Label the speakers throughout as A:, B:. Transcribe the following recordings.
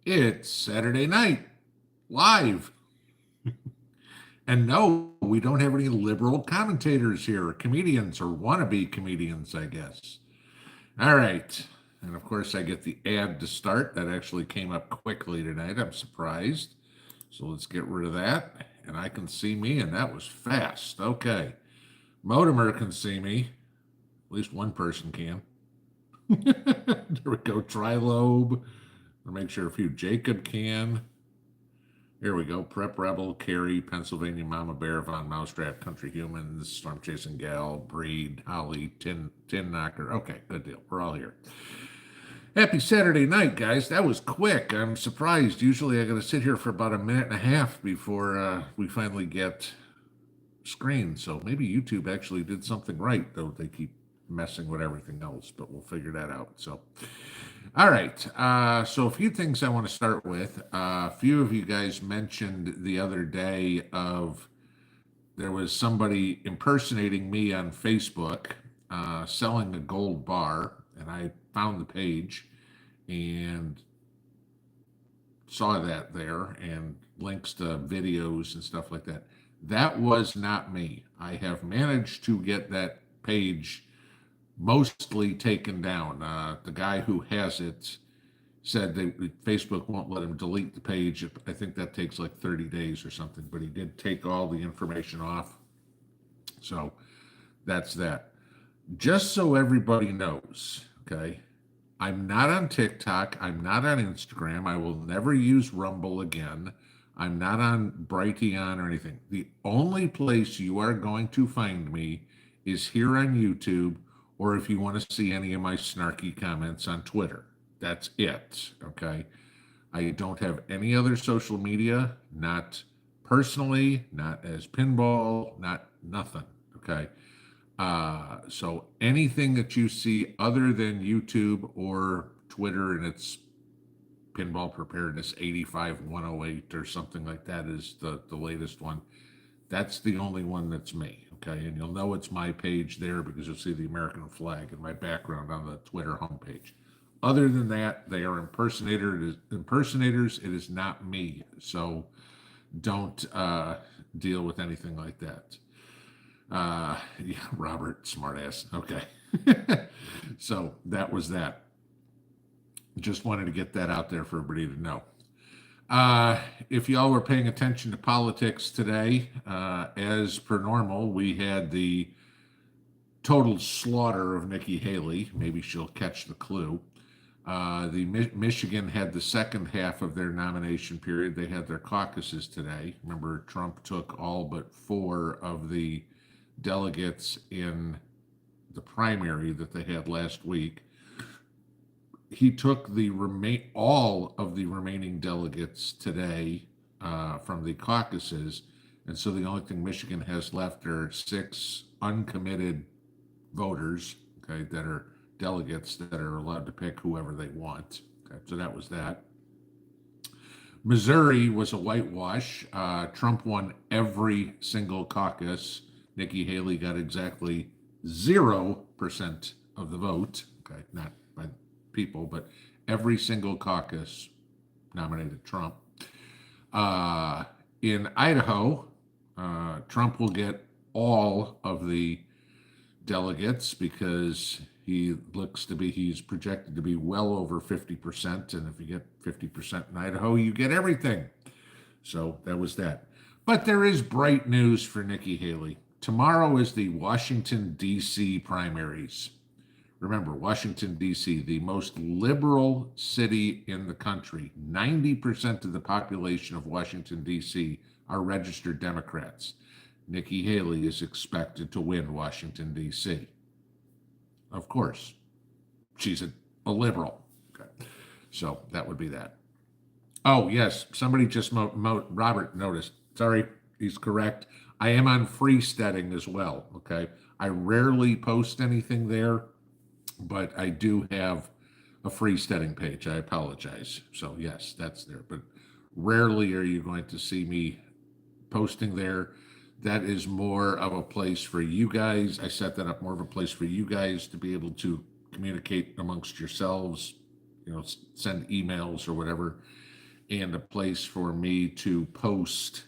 A: It's Saturday night, live. And no, we don't have any liberal commentators here, or comedians, or wannabe comedians, I guess. All right. And of course, I get the ad to start. That actually came up quickly tonight. I'm surprised. So let's get rid of that. And I can see me, and that was fast. Okay. Motimer can see me. At least one person can. There we go. Trilobe. I'll make sure a few Jacob can. Here we go. Prep Rebel, Carrie, Pennsylvania Mama Bear, Von Mousetrap, Country Humans, Storm Chasing Gal, Breed, Holly, Tin Knocker. Okay, good deal. We're all here. Happy Saturday night, guys. That was quick. I'm surprised. Usually I got to sit here for about a minute and a half before we finally get screen. So maybe YouTube actually did something right, though they keep messing with everything else, but we'll figure that out. So, all right. So a few things I want to start with. A few of you guys mentioned the other day of there was somebody impersonating me on Facebook selling a gold bar, and I found the page and saw that there and links to videos and stuff like that. That was not me. I have managed to get that page mostly taken down. The guy who has it said that Facebook won't let him delete the page. I think that takes like 30 days or something, but he did take all the information off. So that's that. Just so everybody knows, okay, I'm not on TikTok. I'm not on Instagram. I will never use Rumble again. I'm not on Brighteon or anything. The only place you are going to find me is here on YouTube, or if you want to see any of my snarky comments on Twitter. That's it, okay? I don't have any other social media, not personally, not as pinball, not nothing, okay? So anything that you see other than YouTube or Twitter, and it's Pinball Preparedness 85108 or something like that is the latest one. That's the only one that's me, okay? And you'll know it's my page there because you'll see the American flag in my background on the Twitter homepage. Other than that, they are impersonators. It is not me. So don't deal with anything like that. Yeah, Robert, smartass. Okay. So that was that. Just wanted to get that out there for everybody to know. If y'all were paying attention to politics today, as per normal, we had the total slaughter of Nikki Haley. Maybe she'll catch the clue. Michigan had the second half of their nomination period. They had their caucuses today. Remember, Trump took all but 4 of the delegates in the primary that they had last week. He took all of the remaining delegates today from the caucuses, and so the only thing Michigan has left are 6 uncommitted voters, okay, that are delegates that are allowed to pick whoever they want. Okay, so that was that. Missouri was a whitewash. Trump won every single caucus. Nikki Haley got exactly 0% of the vote. Okay, not by people, but every single caucus nominated Trump. In Idaho, Trump will get all of the delegates because he's projected to be well over 50%. And if you get 50% in Idaho, you get everything. So that was that. But there is bright news for Nikki Haley. Tomorrow is the Washington, D.C. primaries. Remember, Washington, D.C., the most liberal city in the country. 90% of the population of Washington, D.C. are registered Democrats. Nikki Haley is expected to win Washington, D.C. Of course, she's a liberal. Okay. So that would be that. Oh, yes, somebody just, Robert noticed. Sorry, he's correct. I am on Freesteading as well, okay? I rarely post anything there, but I do have a Freesteading page. I apologize. So yes, that's there. But rarely are you going to see me posting there. That is more of a place for you guys. I set that up more of a place for you guys to be able to communicate amongst yourselves, send emails or whatever. and a place for me to post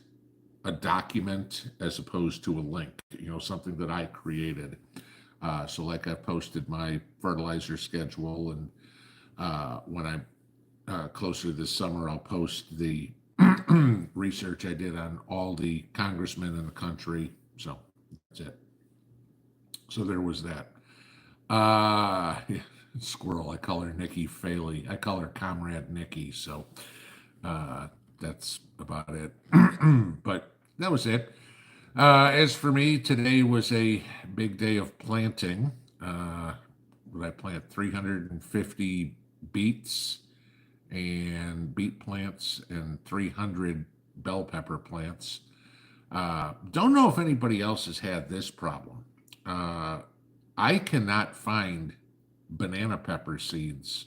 A: a document as opposed to a link, something that I created. So like I posted my fertilizer schedule, and when I'm closer this summer, I'll post the research I did on all the congressmen in the country. So that's it. So there was that. Yeah, squirrel. I call her Nikki Faley. I call her Comrade Nikki. So that's about it. But that was it. As for me, today was a big day of planting. I plant 350 beets and beet plants and 300 bell pepper plants. Don't know if anybody else has had this problem. I cannot find banana pepper seeds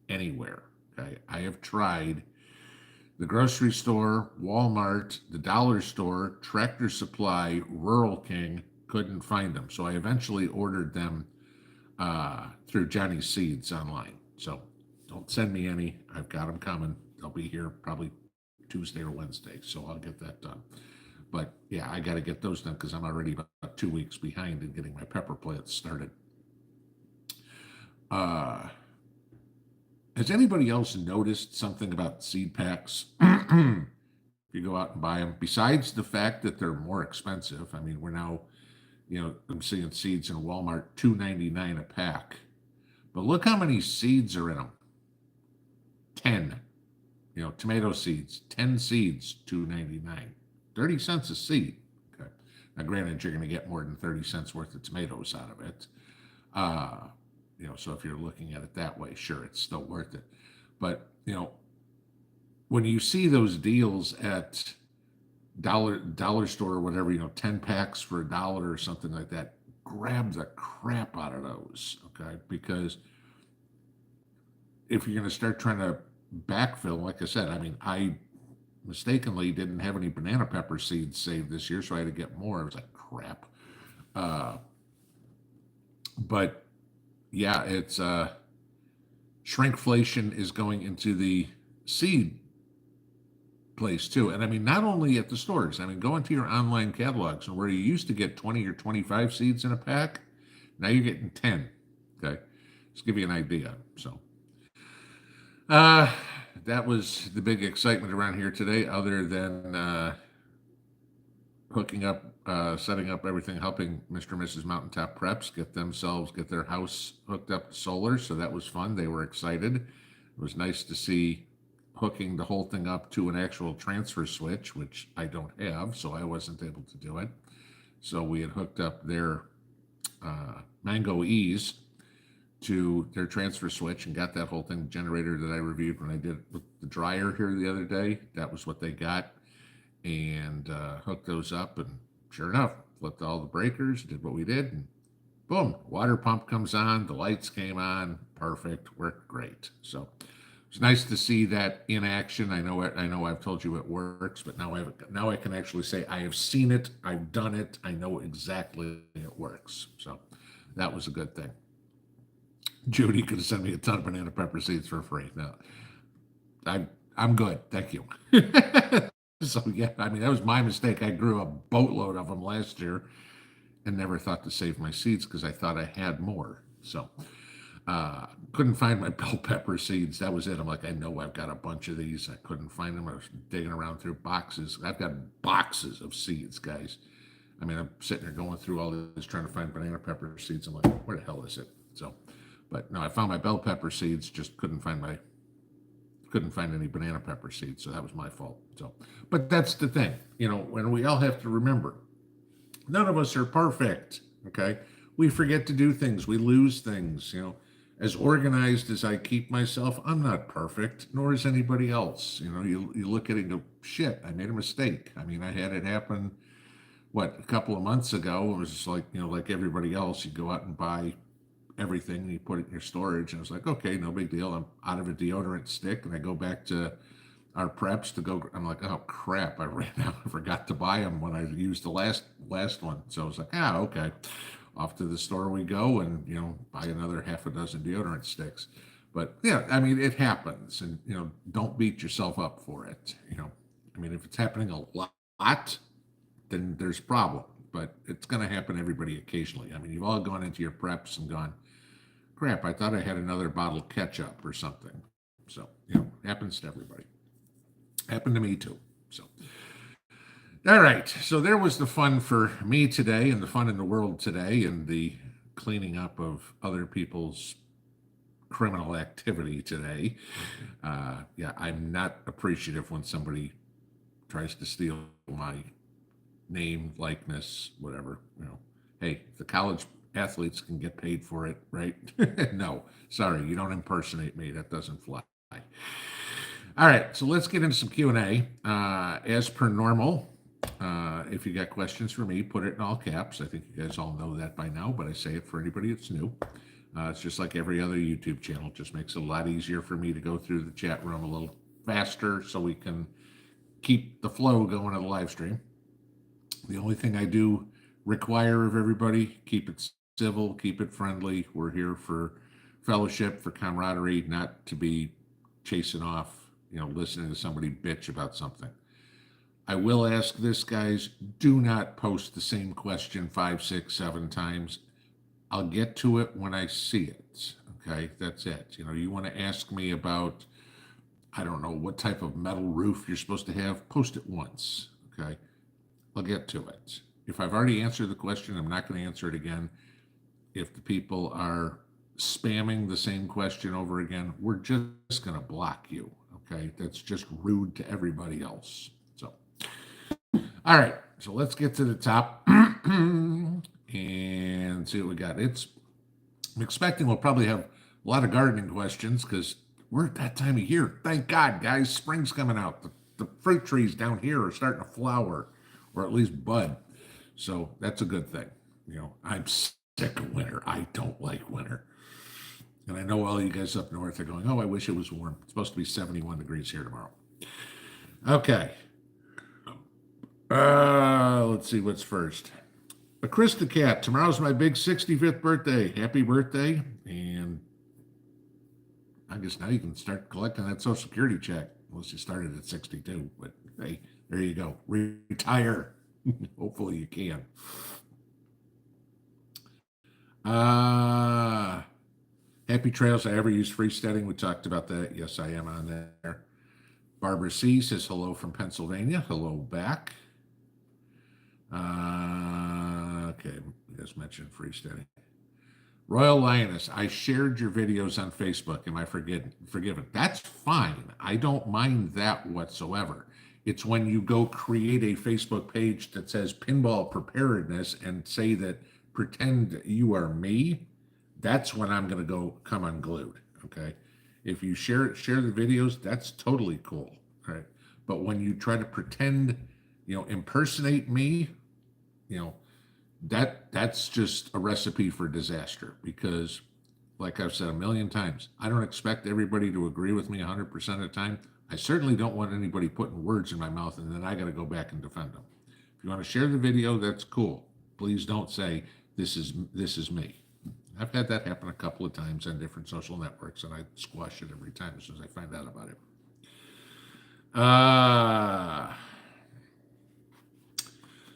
A: anywhere. Okay, I have tried the grocery store, Walmart, the dollar store, Tractor Supply, Rural King, couldn't find them. So I eventually ordered them through Johnny's Seeds online. So don't send me any. I've got them coming. They'll be here probably Tuesday or Wednesday. So I'll get that done. But yeah, I got to get those done because I'm already about 2 weeks behind in getting my pepper plants started. Has anybody else noticed something about seed packs? If you go out and buy them, besides the fact that they're more expensive. I mean, we're now, I'm seeing seeds in Walmart $2.99 a pack. But look how many seeds are in them. 10. Tomato seeds, 10 seeds, $2.99. 30 cents a seed. Okay. Now, granted, you're going to get more than 30 cents worth of tomatoes out of it. So if you're looking at it that way, sure, it's still worth it. But, when you see those deals at dollar store or whatever, 10 packs for $1 or something like that, grab the crap out of those, okay? Because if you're going to start trying to backfill, like I said, I mean, I mistakenly didn't have any banana pepper seeds saved this year, so I had to get more. I was like, crap. But yeah, it's shrinkflation is going into the seed place too. And I mean, not only at the stores, I mean, go into your online catalogs, and where you used to get 20 or 25 seeds in a pack, now you're getting 10. Okay. Just give you an idea. So that was the big excitement around here today, other than hooking up, setting up everything, helping Mr. and Mrs. Mountaintop Preps get their house hooked up to solar. So that was fun. They were excited. It was nice to see hooking the whole thing up to an actual transfer switch, which I don't have, so I wasn't able to do it. So we had hooked up their Mango E's to their transfer switch and got that whole thing generator that I reviewed when I did with the dryer here the other day. That was what they got, and hooked those up, and sure enough, flipped all the breakers, did what we did, and boom, water pump comes on, the lights came on, perfect, worked great. So it's nice to see that in action. I know I've told you it works, but now I can actually say I have seen it, I've done it, I know exactly it works. So that was a good thing. Judy could have sent me a ton of banana pepper seeds for free. No, I'm good, thank you. So yeah, I mean, that was my mistake. I grew a boatload of them last year and never thought to save my seeds because I thought I had more. So couldn't find my bell pepper seeds. That was it. I'm like, I know I've got a bunch of these. I couldn't find them. I was digging around through boxes. I've got boxes of seeds, guys. I mean, I'm sitting there going through all this trying to find banana pepper seeds. I'm like, where the hell is it? So, but no, I found my bell pepper seeds, just couldn't find any banana pepper seeds. So that was my fault. So, but that's the thing, when we all have to remember, none of us are perfect. Okay. We forget to do things. We lose things, as organized as I keep myself, I'm not perfect, nor is anybody else. You look at it and go, shit, I made a mistake. I mean, I had it happen, a couple of months ago. It was just like, like everybody else, you go out and buy everything and you put it in your storage. And I was like, okay, no big deal. I'm out of a deodorant stick. And I go back to our preps to go. I'm like, oh crap, I ran out. I forgot to buy them when I used the last one. So I was like, okay. Off to the store we go, and buy another half a dozen deodorant sticks. But yeah, I mean, it happens, and don't beat yourself up for it. I mean, if it's happening a lot, then there's a problem. But it's going to happen to everybody occasionally. I mean, you've all gone into your preps and gone, crap, I thought I had another bottle of ketchup or something. So, happens to everybody. Happened to me too. So, all right. So there was the fun for me today and the fun in the world today and the cleaning up of other people's criminal activity today. Yeah, I'm not appreciative when somebody tries to steal my name, likeness, whatever. Hey, the college athletes can get paid for it, right? No, sorry, you don't impersonate me. That doesn't fly. All right, so let's get into some Q&A. As per normal, if you got questions for me, put it in all caps. I think you guys all know that by now, but I say it for anybody that's new. It's just like every other YouTube channel. It just makes it a lot easier for me to go through the chat room a little faster so we can keep the flow going of the live stream. The only thing I do require of everybody, keep it civil, keep it friendly. We're here for fellowship, for camaraderie, not to be chasing off, listening to somebody bitch about something. I will ask this, guys, do not post the same question 5, 6, 7 times. I'll get to it when I see it. Okay, that's it. You want to ask me about, I don't know, what type of metal roof you're supposed to have, post it once. Okay, I'll get to it. If I've already answered the question, I'm not going to answer it again. If the people are spamming the same question over again, we're just going to block you. Okay, that's just rude to everybody else. So, all right, so let's get to the top and see what we got. I'm expecting we'll probably have a lot of gardening questions because we're at that time of year. Thank God, guys, spring's coming out. The fruit trees down here are starting to flower, or at least bud. So that's a good thing. I'm sick of winter. I don't like winter. And I know all you guys up north are going, oh, I wish it was warm. It's supposed to be 71 degrees here tomorrow. Okay. Let's see what's first. Chris the Cat, tomorrow's my big 65th birthday. Happy birthday. And I guess now you can start collecting that Social Security check. Unless you started at 62. But hey, there you go. Retire. Hopefully you can. Happy trails. I ever use freestanding. We talked about that. Yes, I am on there. Barbara C says hello from Pennsylvania. Hello back. Okay, you guys mentioned freestanding. Royal Lioness, I shared your videos on Facebook. Am I forgiven? That's fine. I don't mind that whatsoever. It's when you go create a Facebook page that says Pinball Preparedness and say that pretend you are me, that's when I'm going to come unglued, okay? If you share the videos, that's totally cool, right? But when you try to pretend, impersonate me, that's just a recipe for disaster because, like I've said a million times, I don't expect everybody to agree with me 100% of the time. I certainly don't want anybody putting words in my mouth and then I got to go back and defend them. If you want to share the video, that's cool. Please don't say this is me. I've had that happen a couple of times on different social networks, and I squash it every time as soon as I find out about it.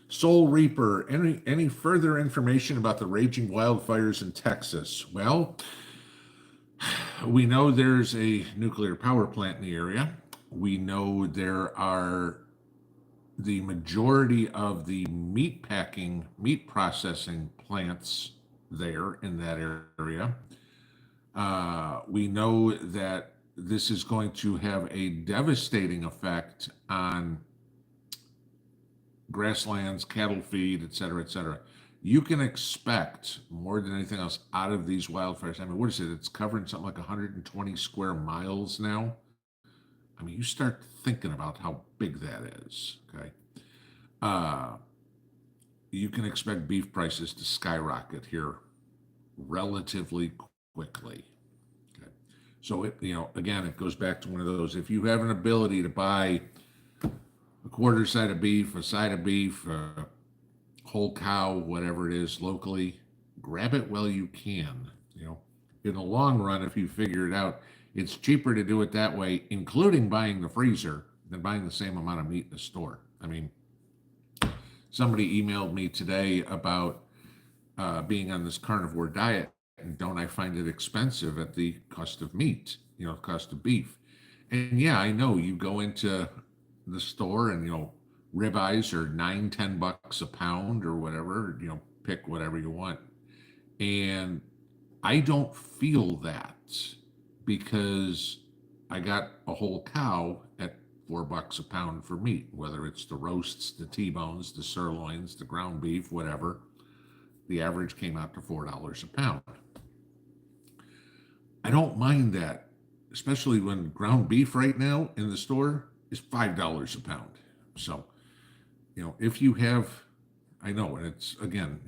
A: Soul Reaper, any further information about the raging wildfires in Texas? Well, we know there's a nuclear power plant in the area. We know there are the majority of the meat processing plants there in that area. We know that this is going to have a devastating effect on grasslands, cattle feed, et cetera, et cetera. You can expect more than anything else out of these wildfires. I mean, what is it? It's covering something like 120 square miles now. I mean, you start thinking about how big that is, okay? You can expect beef prices to skyrocket here relatively quickly. Okay. So, again, it goes back to one of those, if you have an ability to buy a quarter side of beef, a side of beef, a whole cow, whatever it is locally, grab it while you can. in the long run, if you figure it out, it's cheaper to do it that way, including buying the freezer, than buying the same amount of meat in the store. I mean, somebody emailed me today about being on this carnivore diet, and don't I find it expensive at the cost of meat, cost of beef. And yeah, I know you go into the store and, ribeyes are 9, $10 a pound or whatever, pick whatever you want. And I don't feel that because I got a whole cow at $4 a pound for meat, whether it's the roasts, the T-bones, the sirloins, the ground beef, whatever. The average came out to $4 a pound. I don't mind that, especially when ground beef right now in the store is $5 a pound. So, if you have, I know, and it's again,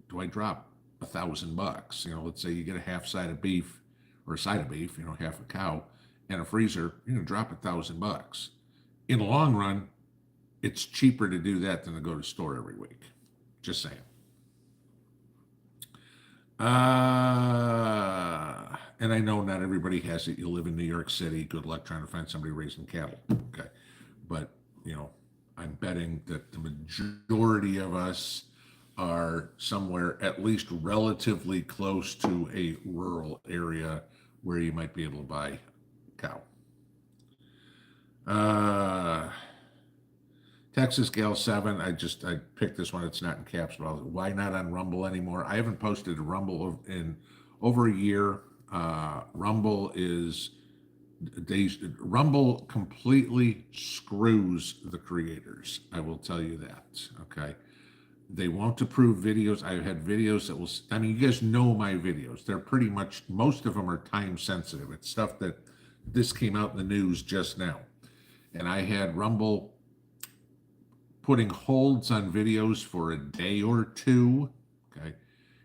A: do I drop $1,000? Let's say you get a half side of beef or a side of beef, half a cow and a freezer, you're gonna drop $1,000. In the long run, it's cheaper to do that than to go to the store every week. Just saying. And I know not everybody has it. You live in New York City. Good luck trying to find somebody raising cattle. Okay. But, I'm betting that the majority of us are somewhere at least relatively close to a rural area where you might be able to buy cow. Texas Gal 7, I picked this one. It's not in caps, but why not on Rumble anymore? I haven't posted a Rumble in over a year. Rumble completely screws the creators. I will tell you that. Okay. They won't approve videos. I've had videos that you guys know my videos. They're pretty much, most of them are time sensitive. It's stuff that this came out in the news just now. And I had Rumble putting holds on videos for a day or two. Okay.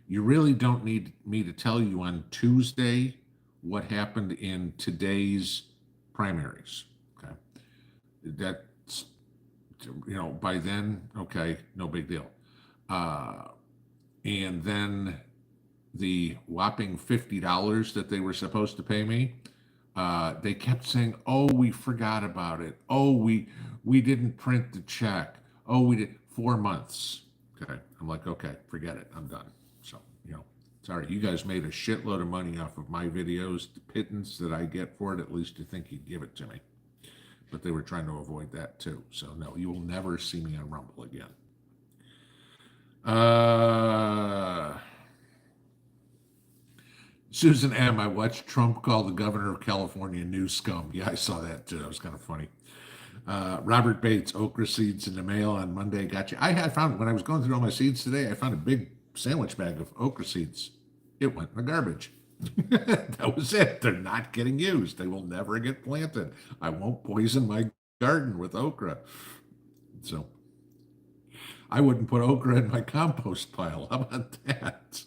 A: You really don't need me to tell you on Tuesday what happened in today's primaries. Okay. That's, by then, okay, no big deal. And then the whopping $50 that they were supposed to pay me, they kept saying, oh, we forgot about it. Oh, we didn't print the check. Oh, we did 4 months. Okay. I'm like, okay, forget it. I'm done. So, sorry, you guys made a shitload of money off of my videos. The pittance that I get for it, at least you think you'd give it to me. But they were trying to avoid that too. So no, you will never see me on Rumble again. Susan M., I watched Trump call the governor of California new scum. Yeah, I saw that too. That was kind of funny. Robert Bates, okra seeds in the mail on Monday. Gotcha. I had found, when I was going through all my seeds today, I found a big sandwich bag of okra seeds. It went in the garbage. That was it. They're not getting used. They will never get planted. I won't poison my garden with okra. So I wouldn't put okra in my compost pile. How about that?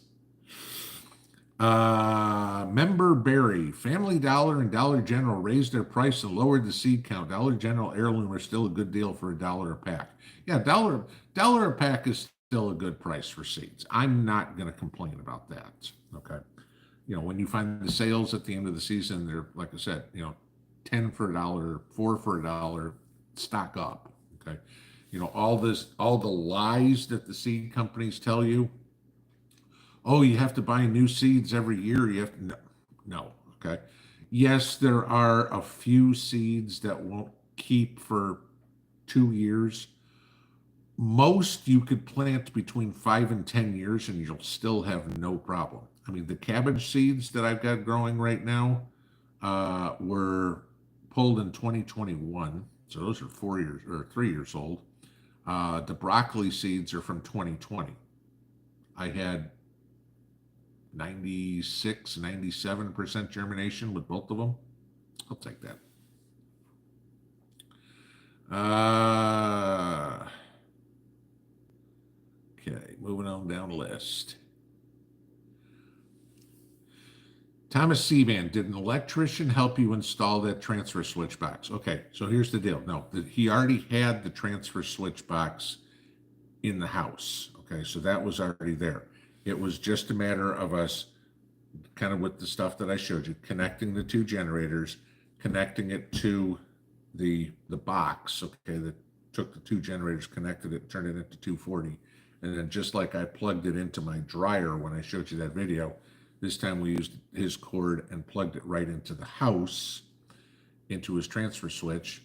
A: Member Barry, Family Dollar and Dollar General raised their price and lowered the seed count. Dollar General heirloom are still a good deal for $1 a pack. Yeah, dollar a pack is still a good price for seeds. I'm not going to complain about that. Okay. When you find the sales at the end of the season, they're, like I said, 10 for $1, 4 for $1, stock up. Okay. All the lies that the seed companies tell you. Oh, you have to buy new seeds every year. You have to, no. Okay. Yes, there are a few seeds that won't keep for 2 years. Most you could plant between 5 and 10 years and you'll still have no problem. I mean, the cabbage seeds that I've got growing right now were pulled in 2021. So those are 4 years or 3 years old. The broccoli seeds are from 2020. I had 96, 97% germination with both of them. I'll take that. Okay, moving on down the list. Thomas Seaman, did an electrician help you install that transfer switch box? Okay, so here's the deal. No, he already had the transfer switch box in the house. Okay, so that was already there. It was just a matter of us kind of with the stuff that I showed you, connecting the two generators, connecting it to the box, okay, that took the two generators, connected it, turned it into 240. And then just like I plugged it into my dryer when I showed you that video, this time we used his cord and plugged it right into the house, into his transfer switch,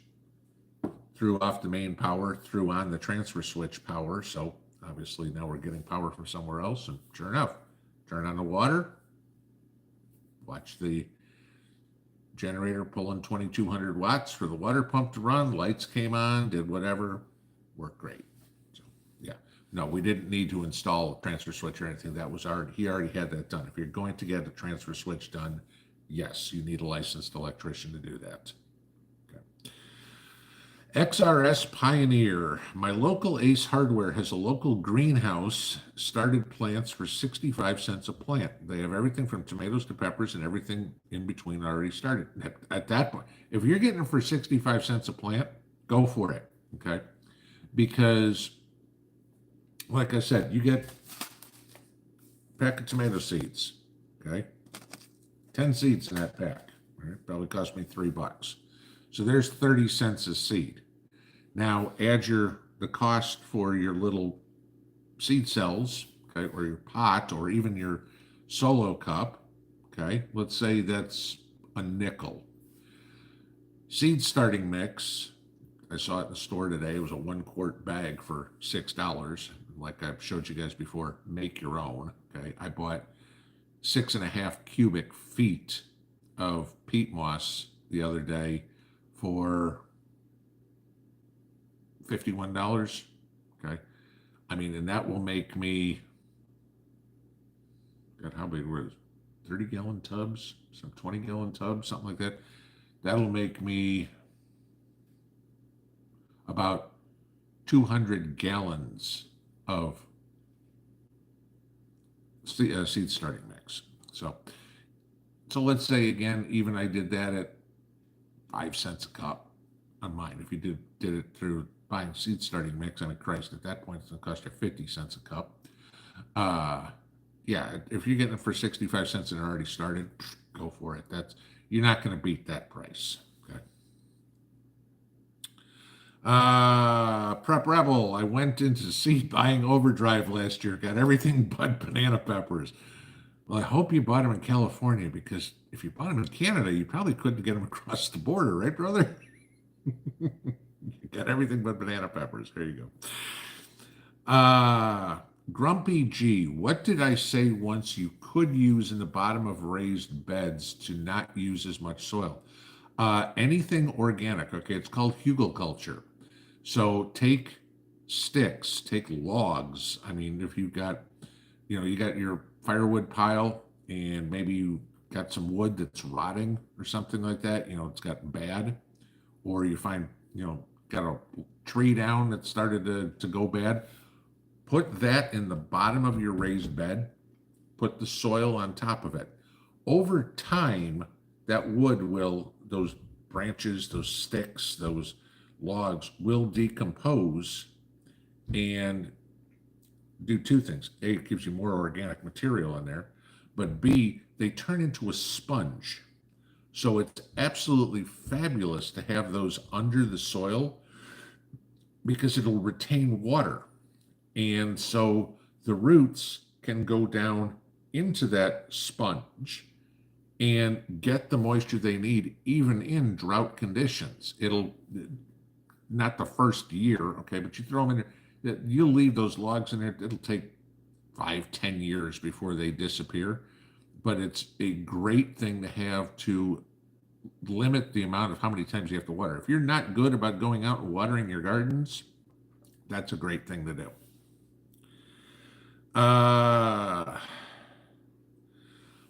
A: threw off the main power, threw on the transfer switch power. So obviously now we're getting power from somewhere else. And sure enough, turn on the water, watch the generator pulling 2200 watts for the water pump to run. Lights came on, did whatever, worked great. So, yeah, no, we didn't need to install a transfer switch or anything. That was already, he already had that done. If you're going to get a transfer switch done, yes, you need a licensed electrician to do that. XRS Pioneer. My local Ace Hardware has a local greenhouse, started plants for 65 cents a plant. They have everything from tomatoes to peppers and everything in between already started. At that point, if you're getting it for 65 cents a plant, go for it, okay? Because, like I said, you get a pack of tomato seeds, okay? 10 seeds in that pack, right? Probably cost me $3. So there's 30 cents a seed. Now add the cost for your little seed cells, okay, or your pot, or even your solo cup, okay. Let's say that's a nickel. Seed starting mix, I saw it in the store today. It was a 1-quart bag for $6. Like I've showed you guys before, make your own, okay. I bought 6.5 cubic feet of peat moss the other day for $51. Okay. I mean, and that will make me, God, how big was it? 30-gallon tubs, some 20-gallon tubs, something like that. That'll make me about 200 gallons of seed starting mix. So let's say again, even I did that at 5 cents a cup on mine. If you did it through buying seed starting mix, I mean, Christ, at that point, it's going to cost you 50 cents a cup. Yeah, if you're getting it for 65 cents and it already started, go for it. You're not going to beat that price. Okay. Prep Rebel, I went into seed buying overdrive last year, got everything but banana peppers. Well, I hope you bought them in California, because if you bought them in Canada, you probably couldn't get them across the border, right, brother? You got everything but banana peppers. There you go. Grumpy G, what did I say once you could use in the bottom of raised beds to not use as much soil? Anything organic. Okay, it's called Hugelkultur. So take sticks, take logs. I mean, if you've got, you got your firewood pile and maybe you got some wood that's rotting or something like that, it's got bad, or you find, got a tree down that started to go bad, put that in the bottom of your raised bed, put the soil on top of it. Over time, that wood those branches, those sticks, those logs will decompose and do two things. A, it gives you more organic material in there, but B, they turn into a sponge. So it's absolutely fabulous to have those under the soil because it'll retain water. And so the roots can go down into that sponge and get the moisture they need, even in drought conditions. It'll, not the first year, okay, but you throw them in there, you'll leave those logs in there, it'll take 5-10 years before they disappear. But it's a great thing to have to limit the amount of how many times you have to water. If you're not good about going out and watering your gardens, that's a great thing to do.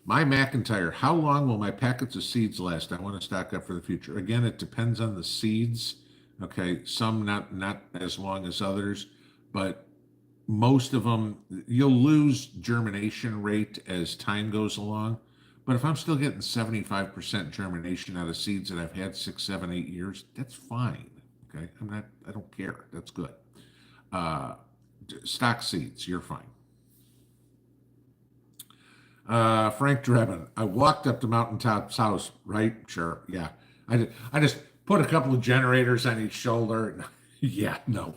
A: My McIntyre, how long will my packets of seeds last? I want to stock up for the future. Again, it depends on the seeds. Okay, some not as long as others, but most of them, you'll lose germination rate as time goes along. But if I'm still getting 75% germination out of seeds that I've had 6, 7, 8 years, that's fine. Okay, I don't care. That's good. Stock seeds, you're fine. Frank Drebin, I walked up to Mountaintop's house, right? Sure, yeah. I just put a couple of generators on each shoulder. Yeah, no,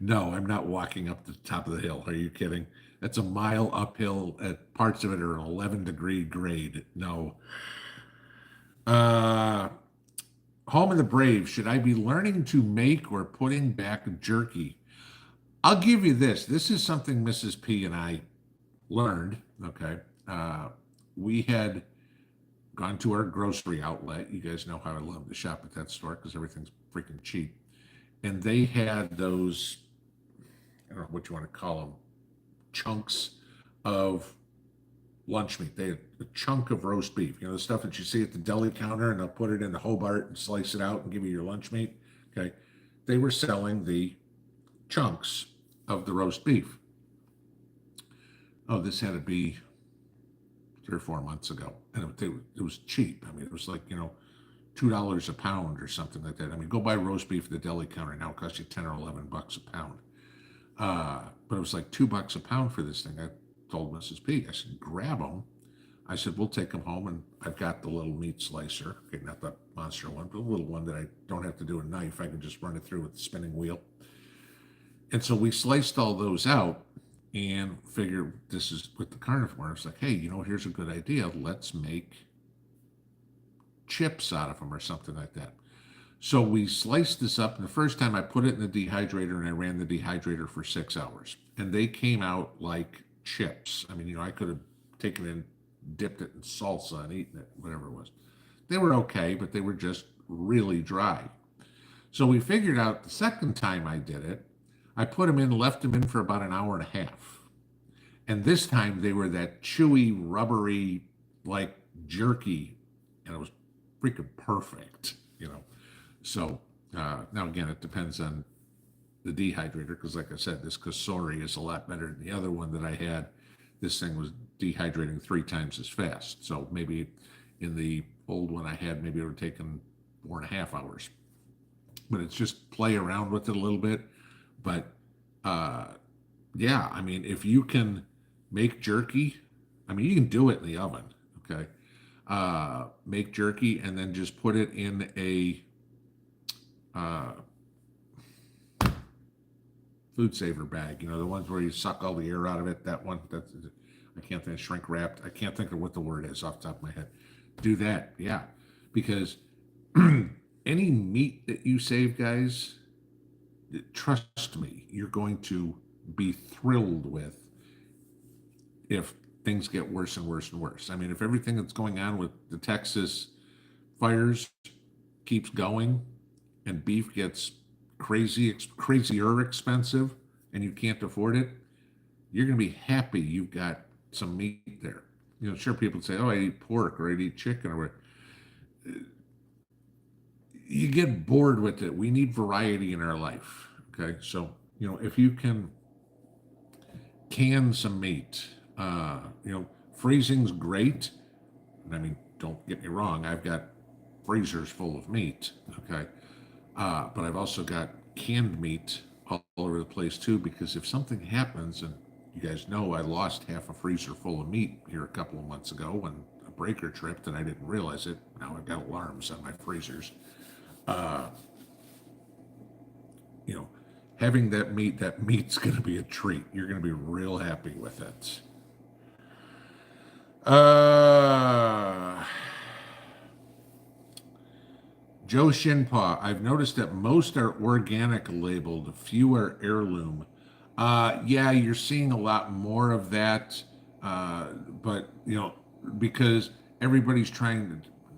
A: no, I'm not walking up to the top of the hill. Are you kidding? That's a mile uphill. At parts of it are an 11-degree grade. No. Uh, Home of the Brave. Should I be learning to make or putting back jerky? I'll give you this. This is something Mrs. P and I learned. Okay. Uh, we had gone to our grocery outlet. You guys know how I love to shop at that store because everything's freaking cheap. And they had those, I don't know what you want to call them, chunks of lunch meat. They had a chunk of roast beef, the stuff that you see at the deli counter, and they'll put it in the Hobart and slice it out and give you your lunch meat. Okay. They were selling the chunks of the roast beef. Oh, this had to be 3 or 4 months ago. And it was cheap. I mean, it was like, $2 a pound or something like that. I mean, go buy roast beef at the deli counter. Now it costs you 10 or 11 bucks a pound. But it was like $2 a pound for this thing. I told Mrs. P, I said, grab them. I said, we'll take them home. And I've got the little meat slicer. Okay, not the monster one, but a little one that I don't have to do a knife. I can just run it through with the spinning wheel. And so we sliced all those out and figured this is with the carnivore. It's like, hey, here's a good idea. Let's make chips out of them or something like that. So we sliced this up. And the first time I put it in the dehydrator and I ran the dehydrator for 6 hours. And they came out like chips. I mean, I could have taken it and dipped it in salsa and eaten it, whatever it was. They were okay, but they were just really dry. So we figured out the second time I did it, I put them in, left them in for about an hour and a half. And this time they were that chewy, rubbery, like jerky, and it was freaking perfect. So now again, it depends on the dehydrator, because like I said, this Kasori is a lot better than the other one that I had. This thing was dehydrating 3 times as fast. So maybe in the old one I had, maybe it would have taken 4.5 hours. But it's just play around with it a little bit. But yeah, I mean, if you can make jerky, I mean, you can do it in the oven, okay? Make jerky and then just put it in a food saver bag, the ones where you suck all the air out of it. That one, I can't think, shrink wrapped. I can't think of what the word is off the top of my head. Do that, yeah, because any meat that you save, guys, trust me, you're going to be thrilled with if things get worse and worse and worse. I mean, if everything that's going on with the Texas fires keeps going and beef gets crazier expensive and you can't afford it, you're going to be happy you've got some meat there. Sure, people say, oh, I eat pork or I eat chicken or whatever. You get bored with it. We need variety in our life. Okay. So, if you can can some meat, freezing's great. I mean, don't get me wrong. I've got freezers full of meat. Okay. But I've also got canned meat all over the place too, because if something happens, and you guys know I lost half a freezer full of meat here a couple of months ago when a breaker tripped and I didn't realize it. Now I've got alarms on my freezers. Having that meat's going to be a treat. You're going to be real happy with it. Joe Shinpaw, I've noticed that most are organic labeled, few are heirloom. Yeah, you're seeing a lot more of that, but because everybody's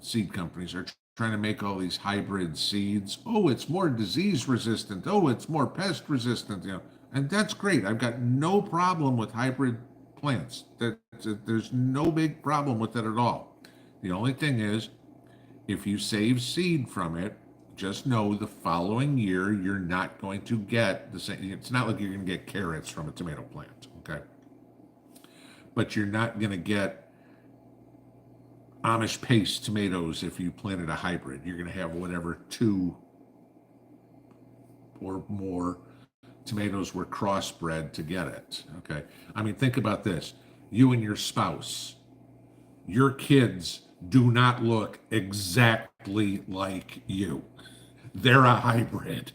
A: seed companies are trying to make all these hybrid seeds. Oh, it's more disease resistant. Oh, it's more pest resistant. And that's great. I've got no problem with hybrid plants. There's no big problem with it at all. The only thing is, if you save seed from it, just know the following year you're not going to get the same. It's not like you're going to get carrots from a tomato plant, okay? But you're not going to get Amish paste tomatoes if you planted a hybrid. You're going to have whatever 2 or more tomatoes were crossbred to get it, okay? I mean, think about this. you and your spouse, your kids do not look exactly like you. They're a hybrid.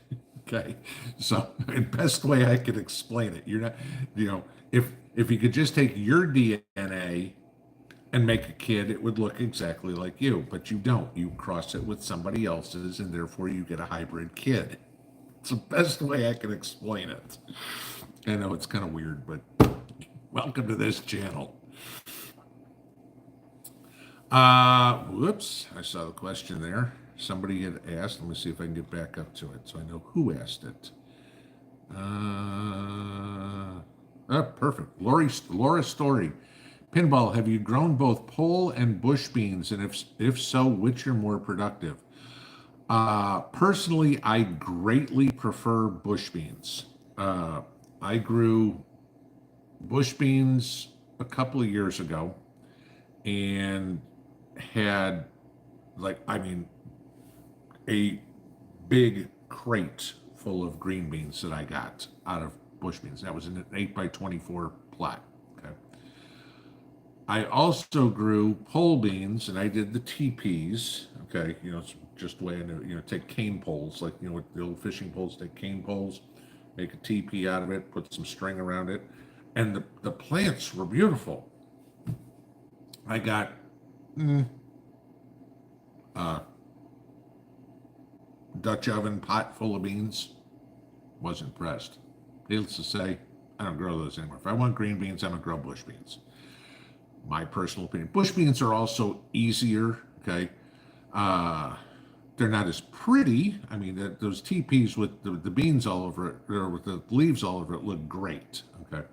A: Okay. So, the best way I could explain it, you're not, if you could just take your DNA and make a kid, it would look exactly like you, but you don't. You cross it with somebody else's, and therefore you get a hybrid kid. It's the best way I can explain it. I know it's kind of weird, but welcome to this channel. Whoops, I saw the question there. Somebody had asked. Let me see if I can get back up to it so I know who asked it. Perfect. Laura Story. Pinball, have you grown both pole and bush beans? And if so, which are more productive? Personally, I greatly prefer bush beans. I grew bush beans a couple of years ago and had, a big crate full of green beans that I got out of bush beans. That was an 8x24 plot. Okay. I also grew pole beans, and I did the TPs. Okay, it's just way take cane poles, like with the old fishing poles. Take cane poles, make a TP out of it, put some string around it, and the plants were beautiful. I got Dutch oven pot full of beans. Was impressed. Needless to say, I don't grow those anymore. If I want green beans, I'm gonna grow bush beans. My personal opinion. Bush beans are also easier. Okay, they're not as pretty. I mean, those TPs with the beans all over it, or with the leaves all over it, look great. Okay,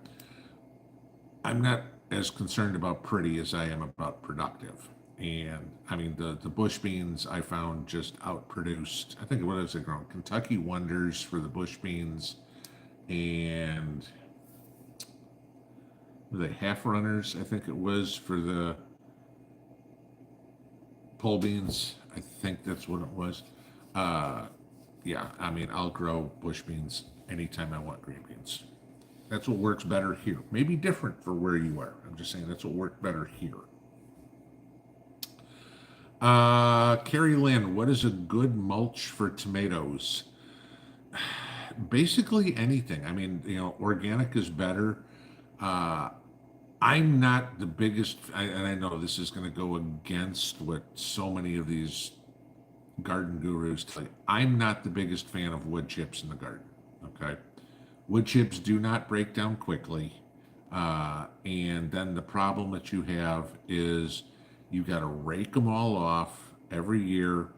A: I'm not as concerned about pretty as I am about productive. And I mean, the bush beans I found just outproduced. I think what is it grown? Kentucky Wonders for the bush beans, and were they half runners? I think it was for the pole beans. I think that's what it was. Yeah, I mean, I'll grow bush beans anytime I want green beans. That's what works better here. Maybe different for where you are. I'm just saying that's what worked better here. Carrie Lynn, what is a good mulch for tomatoes? Basically anything. I mean, organic is better. I'm not the biggest, and I know this is going to go against what so many of these garden gurus tell you. I'm not the biggest fan of wood chips in the garden. Okay. Wood chips do not break down quickly. And then the problem that you have is you got to rake them all off every year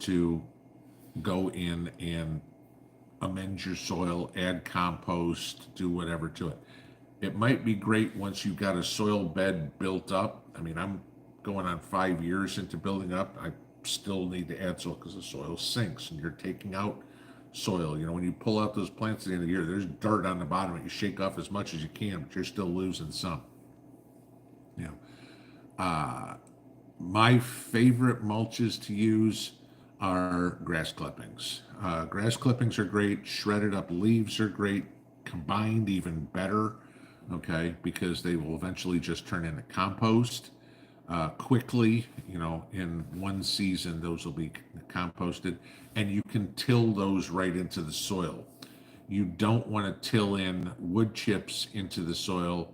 A: to go in and amend your soil, add compost, do whatever to it. It might be great once you've got a soil bed built up. I mean, I'm going on 5 years into building up. I still need to add soil because the soil sinks and you're taking out soil. When you pull out those plants at the end of the year, there's dirt on the bottom. You shake off as much as you can, but you're still losing some. My favorite mulches to use are grass clippings. Grass clippings are great. Shredded up leaves are great. Combined, even better. Okay, because they will eventually just turn into compost quickly. In one season, those will be composted, and you can till those right into the soil. You don't want to till in wood chips into the soil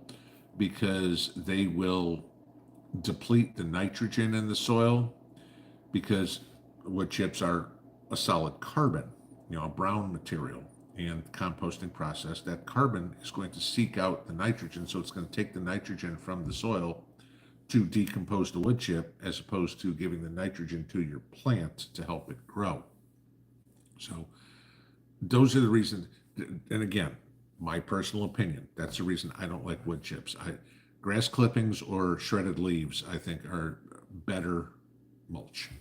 A: because they will deplete the nitrogen in the soil, because wood chips are a solid carbon, a brown material. And composting process, that carbon is going to seek out the nitrogen, so it's going to take the nitrogen from the soil to decompose the wood chip, as opposed to giving the nitrogen to your plant to help it grow. So those are the reasons. And again, my personal opinion, that's the reason I don't like wood chips. Grass clippings or shredded leaves, I think, are better mulch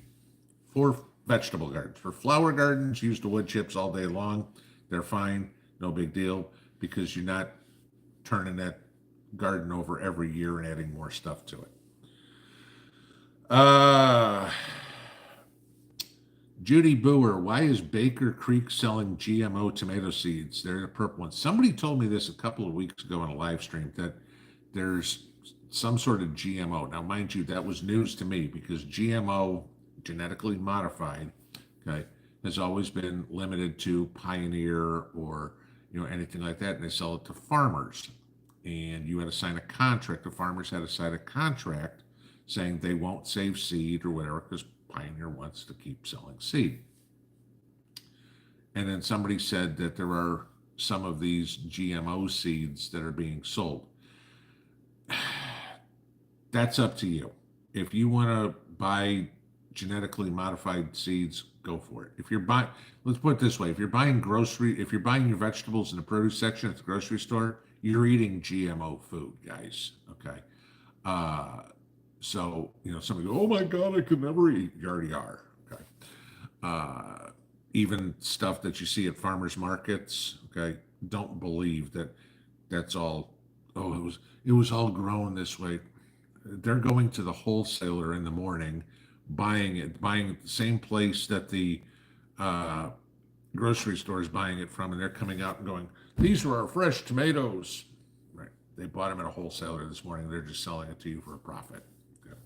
A: for vegetable gardens. For flower gardens, use the wood chips all day long. They're fine, no big deal, because you're not turning that garden over every year and adding more stuff to it. Judy Boer, why is Baker Creek selling GMO tomato seeds? They're the purple ones. Somebody told me this a couple of weeks ago on a live stream, that there's some sort of GMO. Now, mind you, that was news to me because GMO, genetically modified, okay, has always been limited to Pioneer or anything like that, and they sell it to farmers. And you had to sign a contract. The farmers had to sign a contract saying they won't save seed or whatever because Pioneer wants to keep selling seed. And then somebody said that there are some of these GMO seeds that are being sold. That's up to you. If you want to buy genetically modified seeds, go for it. If you're buying, let's put it this way: if you're buying your vegetables in the produce section at the grocery store, you're eating GMO food, guys. Okay. So somebody go, oh my God, I could never eat. You already are. Okay. Even stuff that you see at farmers markets. Okay. Don't believe that that's all. Oh, it was all grown this way. They're going to the wholesaler in the morning, buying at the same place that the grocery store is buying it from, and they're coming out and going, these are our fresh tomatoes. Right. They bought them at a wholesaler this morning. They're just selling it to you for a profit. Okay.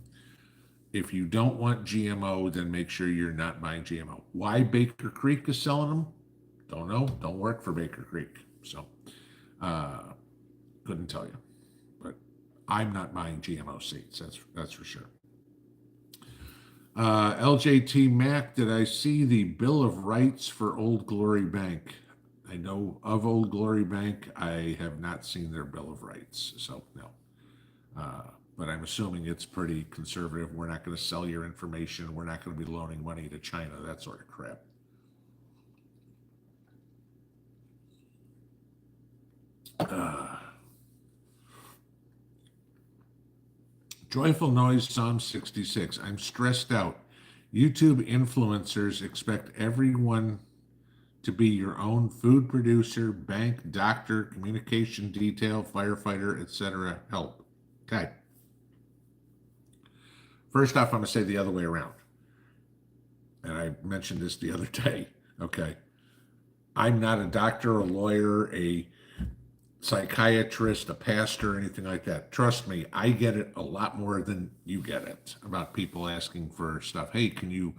A: If you don't want GMO, then make sure you're not buying GMO. Why Baker Creek is selling them? Don't know. Don't work for Baker Creek. So couldn't tell you. But I'm not buying GMO seeds. That's for sure. LJT Mac, did I see the Bill of Rights for Old Glory Bank? I know of Old Glory Bank. I have not seen their Bill of Rights, so no. But I'm assuming it's pretty conservative. We're not going to sell your information. We're not going to be loaning money to China, that sort of crap. Joyful Noise, Psalm 66. I'm stressed out. YouTube influencers expect everyone to be your own food producer, bank, doctor, communication detail, firefighter, etc. Help. Okay. First off, I'm going to say the other way around. And I mentioned this the other day. Okay. I'm not a doctor, a lawyer, a psychiatrist, a pastor, anything like that. Trust me, I get it a lot more than you get it about people asking for stuff. Hey, can you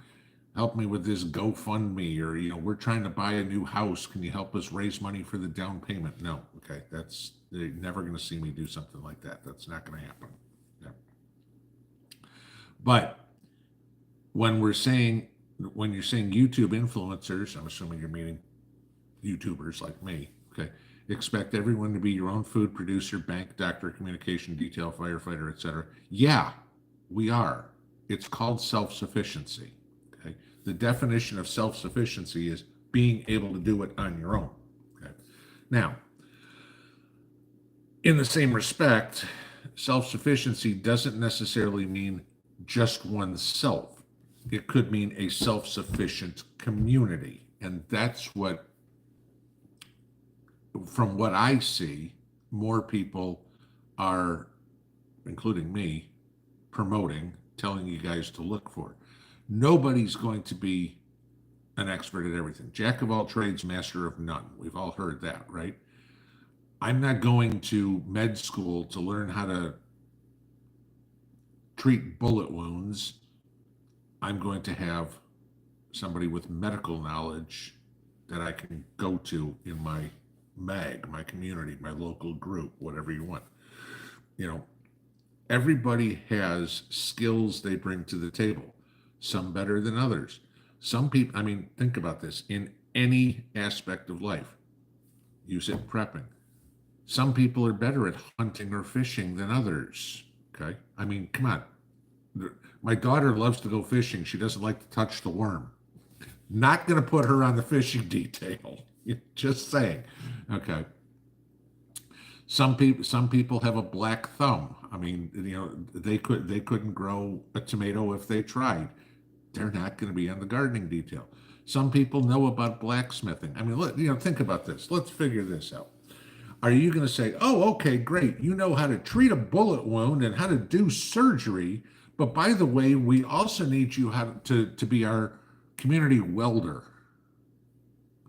A: help me with this GoFundMe? Or, we're trying to buy a new house. Can you help us raise money for the down payment? No. Okay. They're never going to see me do something like that. That's not going to happen. Yeah. But when you're saying YouTube influencers, I'm assuming you're meaning YouTubers like me. Okay. Expect everyone to be your own food producer, bank, doctor, communication detail, firefighter, etc. Yeah, we are. It's called self-sufficiency. Okay. The definition of self-sufficiency is being able to do it on your own. Okay. Now, in the same respect, self-sufficiency doesn't necessarily mean just oneself. It could mean a self-sufficient community. And that's what, from what I see, more people are, including me, promoting, telling you guys to look for. Nobody's going to be an expert at everything. Jack of all trades, master of none. We've all heard that, right? I'm not going to med school to learn how to treat bullet wounds. I'm going to have somebody with medical knowledge that I can go to in my my community, my local group, whatever you want. Everybody has skills they bring to the table, some better than others. Some people, think about this in any aspect of life. You said prepping. Some people are better at hunting or fishing than others. Okay. Come on. My daughter loves to go fishing. She doesn't like to touch the worm. Not going to put her on the fishing detail. Just saying. Okay. Some people have a black thumb. They couldn't grow a tomato if they tried. They're not going to be on the gardening detail. Some people know about blacksmithing. Think about this. Let's figure this out. Are you going to say, oh, okay, great. You know how to treat a bullet wound and how to do surgery. But by the way, we also need you to be our community welder.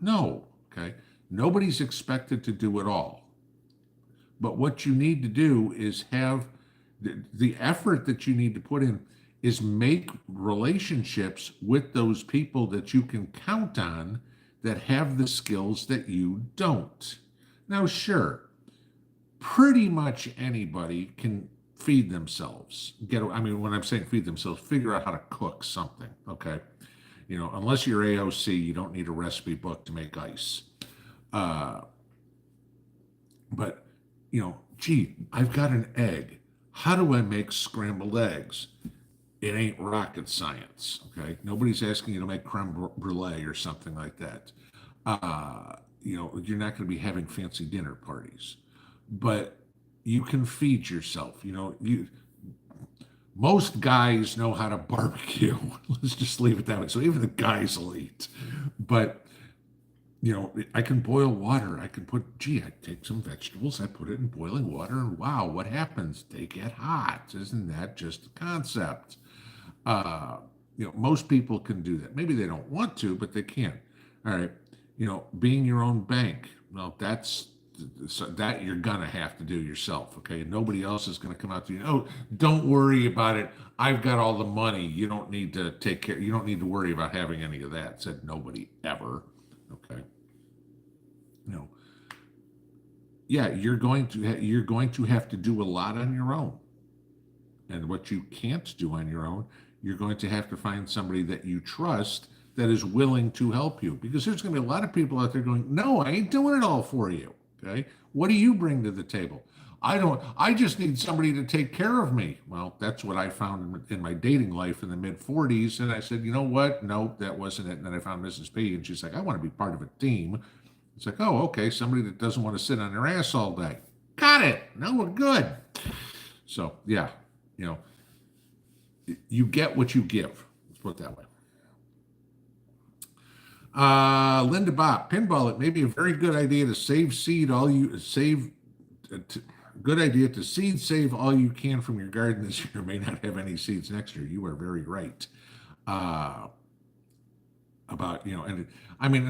A: No. Okay. Nobody's expected to do it all. But what you need to do is have the effort that you need to put in is make relationships with those people that you can count on that have the skills that you don't. Now, sure, pretty much anybody can feed themselves. I mean, when I'm saying feed themselves, figure out how to cook something, okay? Unless you're AOC, you don't need a recipe book to make ice. Uh, but, gee, I've got an egg. How do I make scrambled eggs? It ain't rocket science, okay? Nobody's asking you to make creme brulee or something like that. You're not going to be having fancy dinner parties, but you can feed yourself. Most guys know how to barbecue. Let's just leave it that way. So even the guys will eat. But I can boil water. I take some vegetables, I put it in boiling water, and wow, what happens? They get hot. Isn't that just a concept? Most people can do that. Maybe they don't want to, but they can. All right. Being your own bank. Well, that you're gonna have to do yourself. Okay. Nobody else is gonna come out to you. Oh, don't worry about it. I've got all the money. You don't need to take care. You don't need to worry about having any of that. Said nobody ever. Okay. Yeah, you're going to have to do a lot on your own. And what you can't do on your own, you're going to have to find somebody that you trust that is willing to help you. Because there's going to be a lot of people out there going, no, I ain't doing it all for you. Okay. What do you bring to the table? I just need somebody to take care of me. Well, that's what I found in my dating life in the mid 40s. And I said, you know what? No, that wasn't it. And then I found Mrs. P, and she's like, I want to be part of a team. It's like, oh, okay. Somebody that doesn't want to sit on their ass all day. Got it. Now we're good. So yeah, you get what you give. Let's put it that way. Linda Bob, pinball, it may be a very good idea to good idea to save all you can from your garden this year. May not have any seeds next year. You are very right. And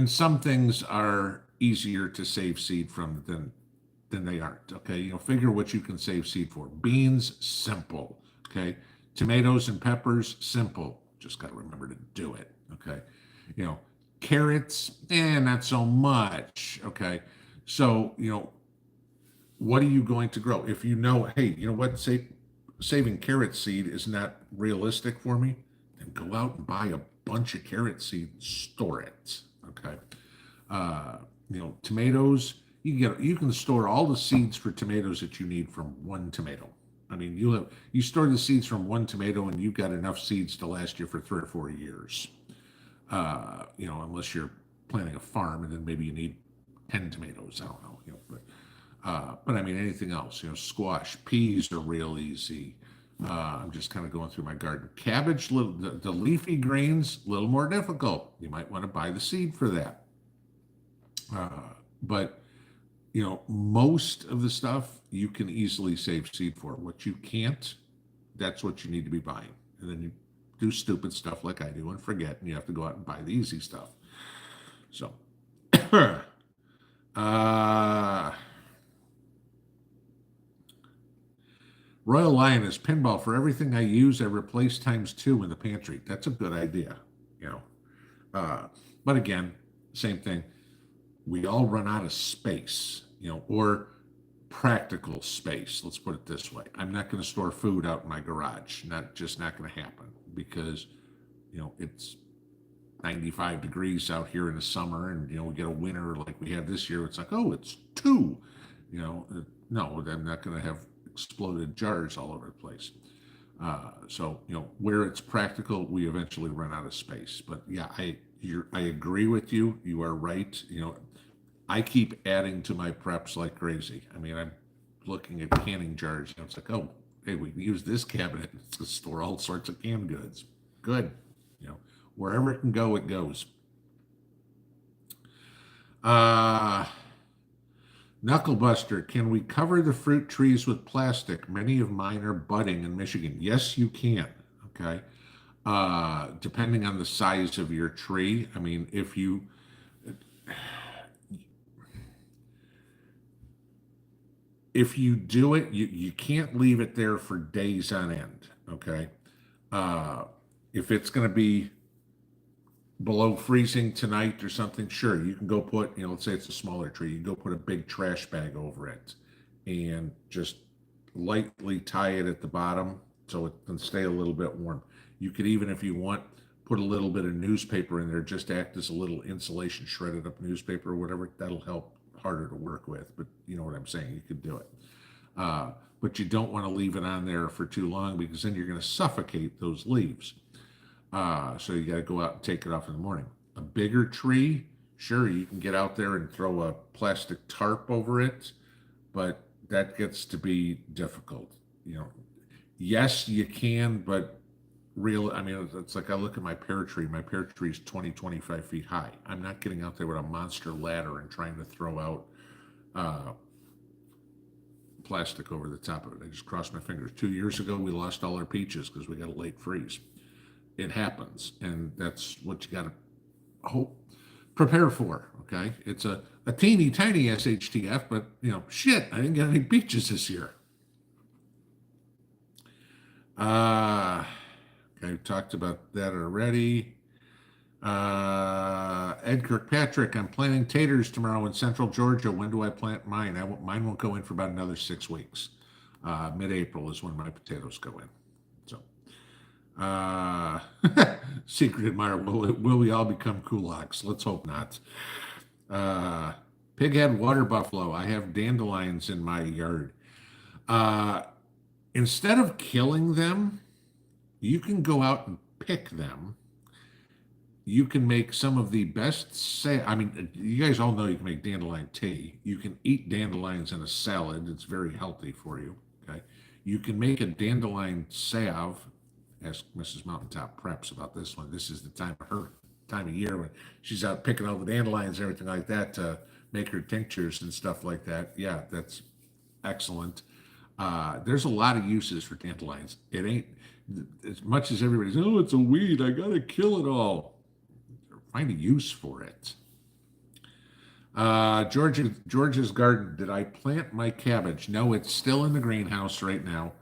A: some things are easier to save seed from than they aren't. Okay. Figure what you can save seed for. Beans, simple. Okay. Tomatoes and peppers, simple. Just got to remember to do it. Okay. Carrots, not so much. Okay. So, what are you going to grow? If hey, you know what? Saving carrot seed is not realistic for me, then go out and buy a bunch of carrot seed, store it. Okay. Tomatoes, you can store all the seeds for tomatoes that you need from one tomato. I mean, you store the seeds from one tomato and you've got enough seeds to last you for 3 or 4 years. Unless you're planting a farm and then maybe you need 10 tomatoes. I don't know, but I mean, anything else, squash, peas are real easy. I'm just kind of going through my garden. Cabbage, the leafy greens, a little more difficult. You might want to buy the seed for that. But most of the stuff you can easily save seed for. What you can't, that's what you need to be buying. And then you do stupid stuff like I do and forget, and you have to go out and buy the easy stuff. So, Royal Lioness, pinball, for everything I use, I replace ×2 in the pantry. That's a good idea, But again, same thing. We all run out of space, or practical space. Let's put it this way. I'm not going to store food out in my garage. Not going to happen because, it's 95 degrees out here in the summer, and we get a winter like we had this year. It's like, oh, it's 2. No, I'm not going to have exploded jars all over the place. So where it's practical, we eventually run out of space. But yeah, I agree with you. You are right. I keep adding to my preps like crazy. I mean, I'm looking at canning jars. It's like, oh, hey, we can use this cabinet to store all sorts of canned goods. Good. Wherever it can go, it goes. Knucklebuster, can we cover the fruit trees with plastic? Many of mine are budding in Michigan. Yes, you can. Okay. Depending on the size of your tree. I mean, if you do it, you can't leave it there for days on end. Okay. Uh, if it's going to be below freezing tonight or something, sure, you can go put, let's say it's a smaller tree, you can go put a big trash bag over it and just lightly tie it at the bottom so it can stay a little bit warm. You could even, if you want, put a little bit of newspaper in there, just act as a little insulation, shredded up newspaper or whatever. That'll help harder to work with, but you know what I'm saying? You could do it. But you don't want to leave it on there for too long because then you're going to suffocate those leaves. So you got to go out and take it off in the morning. A bigger tree, sure, you can get out there and throw a plastic tarp over it, but that gets to be difficult. Yes, you can, but it's like I look at my pear tree. My pear tree is 20, 25 feet high. I'm not getting out there with a monster ladder and trying to throw out plastic over the top of it. I just crossed my fingers. 2 years ago, we lost all our peaches because we got a late freeze. It happens, and that's what you got to prepare for. Okay, it's a teeny tiny SHTF, but shit, I didn't get any peaches this year. I talked about that already. Ed Kirkpatrick, I'm planting taters tomorrow in Central Georgia. When do I plant mine? Mine won't go in for about another 6 weeks. Mid-April is when my potatoes go in. Secret admirer, will we all become kulaks? Let's hope not. Pighead water buffalo. I have dandelions in my yard. Instead of killing them, you can go out and pick them. You can make some of the best you guys all know you can make dandelion tea. You can eat dandelions in a salad. It's very healthy for you. Okay. You can make a dandelion salve. Ask Mrs. Mountaintop Preps about this one. This is the time of year when she's out picking all the dandelions and everything like that to make her tinctures and stuff like that. Yeah, that's excellent. There's a lot of uses for dandelions. It ain't as much as everybody's, oh, it's a weed, I gotta kill it all. Find a use for it. George's garden. Did I plant my cabbage? No, it's still in the greenhouse right now.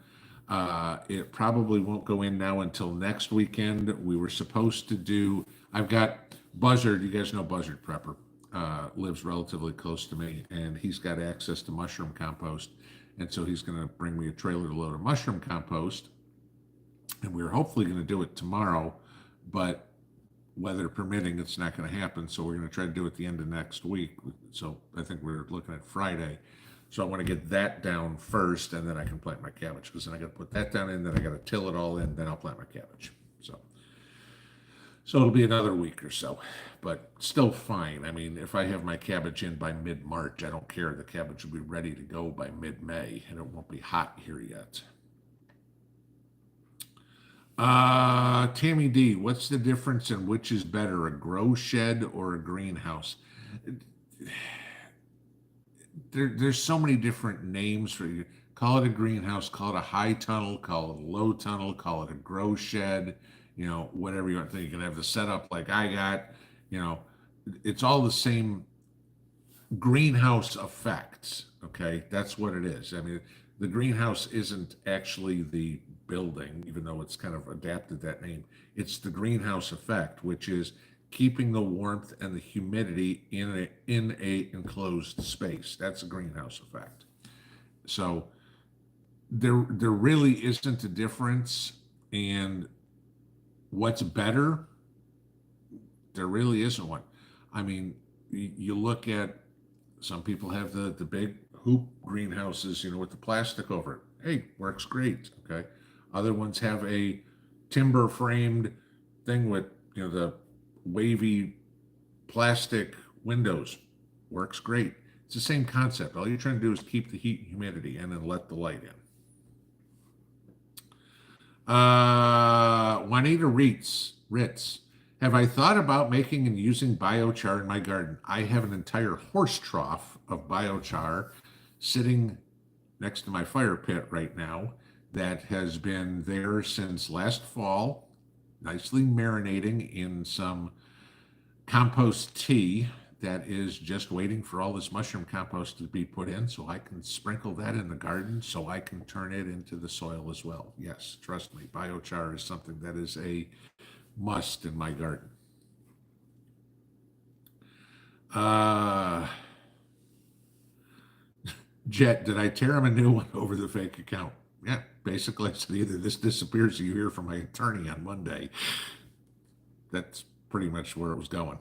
A: It probably won't go in now until next weekend. We were supposed to do, I've got Buzzard, you guys know Buzzard Prepper, lives relatively close to me, and he's got access to mushroom compost. And so he's going to bring me a trailer load of mushroom compost. And we're hopefully going to do it tomorrow, but weather permitting, it's not going to happen. So we're going to try to do it at the end of next week. So I think we're looking at Friday. So I want to get that down first, and then I can plant my cabbage, because then I got to put that down in, then I got to till it all in, then I'll plant my cabbage. So it'll be another week or so, but still fine. I mean, if I have my cabbage in by mid-March, I don't care. The cabbage will be ready to go by mid-May, and it won't be hot here yet. Tammy D, what's the difference in which is better, a grow shed or a greenhouse? There's so many different names for you. Call it a greenhouse, call it a high tunnel, call it a low tunnel, call it a grow shed, whatever you want to think. You can have the setup like I got, it's all the same greenhouse effects. Okay. That's what it is. I mean, the greenhouse isn't actually the building, even though it's kind of adapted that name. It's the greenhouse effect, which is keeping the warmth and the humidity in a enclosed space. That's a greenhouse effect. So there really isn't a difference. And what's better? There really isn't one. I mean, you look at, some people have the big hoop greenhouses, with the plastic over it. Hey, works great. Okay. Other ones have a timber framed thing with, the wavy plastic windows. Works great. It's the same concept. All you're trying to do is keep the heat and humidity and then let the light in. Juanita Ritz, have I thought about making and using biochar in my garden? I have an entire horse trough of biochar sitting next to my fire pit right now that has been there since last fall, nicely marinating in some compost tea that is just waiting for all this mushroom compost to be put in so I can sprinkle that in the garden so I can turn it into the soil as well. Yes, trust me, biochar is something that is a must in my garden. Uh, Jet, did I tear him a new one over the fake account? Yeah, basically, I said either this disappears or you hear from my attorney on Monday. That's pretty much where it was going.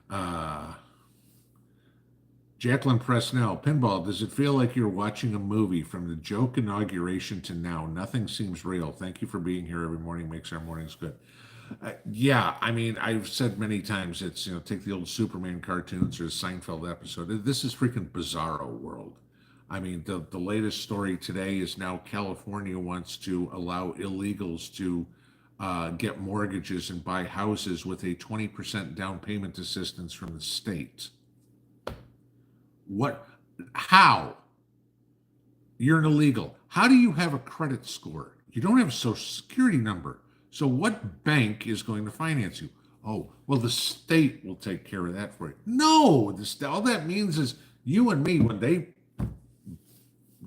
A: Uh, Jacqueline Presnell, Pinball, does it feel like you're watching a movie from the joke inauguration to now? Nothing seems real. Thank you for being here every morning. Makes our mornings good. Yeah, I mean, I've said many times it's, take the old Superman cartoons or the Seinfeld episode. This is freaking bizarro world. I mean, the latest story today is now California wants to allow illegals to get mortgages and buy houses with a 20% down payment assistance from the state. What? How? You're an illegal. How do you have a credit score? You don't have a social security number. So what bank is going to finance you? Oh, well, the state will take care of that for you. No, all that means is you and me, when they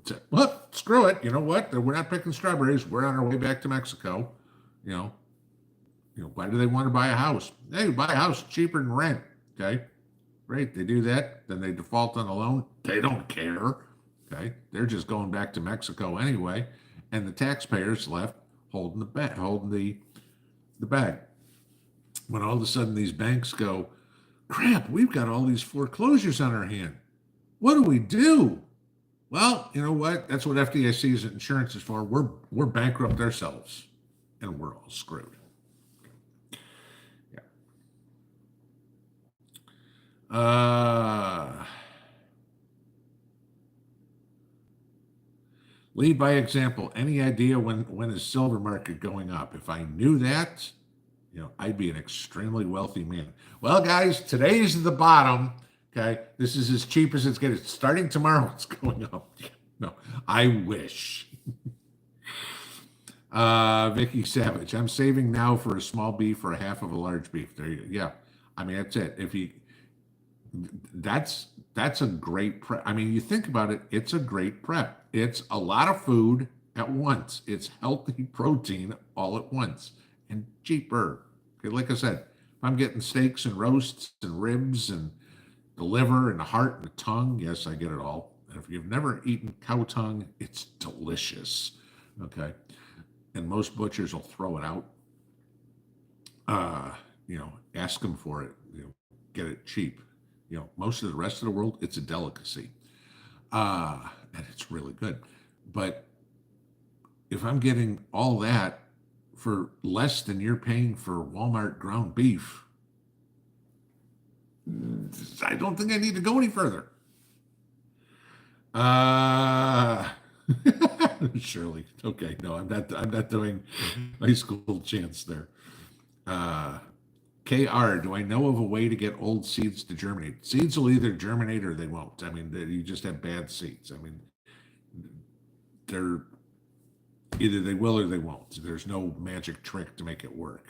A: say, well, screw it, you know what? We're not picking strawberries. We're on our way back to Mexico. Why do they want to buy a house? Hey, buy a house cheaper than rent. Okay, great. They do that. Then they default on the loan. They don't care. Okay, they're just going back to Mexico anyway, and the taxpayers left holding the bag. When all of a sudden these banks go, crap, we've got all these foreclosures on our hand. What do we do? Well, you know what? That's what FDIC's insurance is for. We're bankrupt ourselves, and we're all screwed. Yeah. Lead by example. Any idea when is silver market going up? If I knew that, I'd be an extremely wealthy man. Well, guys, today's the bottom. Okay, this is as cheap as it's getting. Starting tomorrow, it's going up. No, I wish. Vicky Savage, I'm saving now for a small beef or a half of a large beef. There you go. Yeah, I mean that's it. That's a great prep. I mean, you think about it, it's a great prep. It's a lot of food at once. It's healthy protein all at once and cheaper. Okay, like I said, if I'm getting steaks and roasts and ribs and the liver and the heart and the tongue, yes, I get it all. And if you've never eaten cow tongue, it's delicious. Okay, and most butchers will throw it out. Ask them for it. Get it cheap. Most of the rest of the world, it's a delicacy. And it's really good. But if I'm getting all that for less than you're paying for Walmart ground beef, I don't think I need to go any further. Shirley. Okay, no, I'm not doing high school chants there. KR, do I know of a way to get old seeds to germinate? Seeds will either germinate or they won't. I mean, you just have bad seeds. I mean, they're either they will or they won't. There's no magic trick to make it work.